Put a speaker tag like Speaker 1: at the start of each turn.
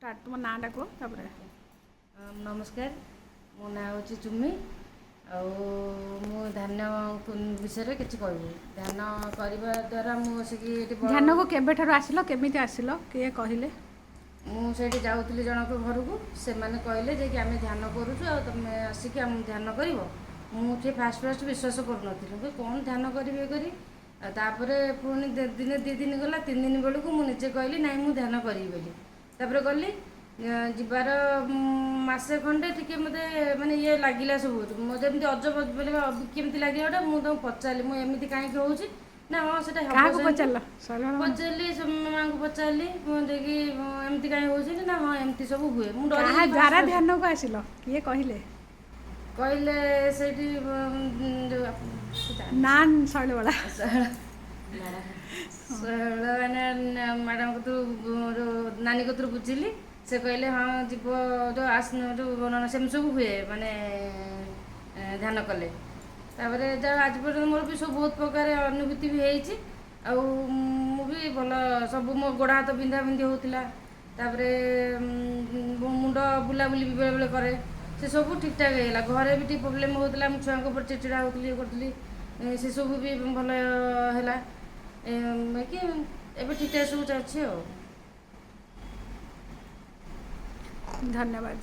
Speaker 1: तुम नाटा कह तापर
Speaker 2: नमस्कार मो ना हूँ चुम्मी मु ध्यान विषय किसी कहबी ध्यान करने द्वारा मुझे
Speaker 1: ध्यान को केबे आसिल केमी आसिल किए कहले
Speaker 2: मुझे जाऊँगी जनक घर को से कहले जे कि आम ध्यान करुचु आ तुम आसिक आम ध्यान कर मुझे फास्ट फास्ट विश्वास कर कौन ध्यान करी करी तापर पुणी दिने दी दिन गला 3 दिन बेलू मुझे कहली ना मुझे ध्यान करी बोली गली जीवार मसे खंडे टी मत मानने ये लगिला सब मत एमती अजब बोले केमती लगे गोटा मुझे पचारि मुझे कहीं हूँ ना हाँ से पचारि माँ को पचारि मुझे एमती कहीं हूँ ना हाँ एमती सब हुए मुझे
Speaker 1: द्वारा ध्यान को आसिल किए कहले
Speaker 2: कहले से
Speaker 1: नान शैल वाला
Speaker 2: मैडम को नानी को बुझिली से कहले हाँ जीव जो जो सेम सब हुए माने ध्यान कले तापर आज पर्यटन मोर भी सब बहुत प्रकार अनुभूति भी होती भी भल सब मो गोड़ हाथ बिंधा बिंधी होता मुंड बुलाबुली भी बेले बेले करे से सब ठीक ठाक होगा घरे भी ठीक प्रोब्लेम होता छुआ ऊपर चिड़चिड़ा होती ये करी से सब भी भल है कि एवं ठीक ठाक सब चलती।
Speaker 1: धन्यवाद।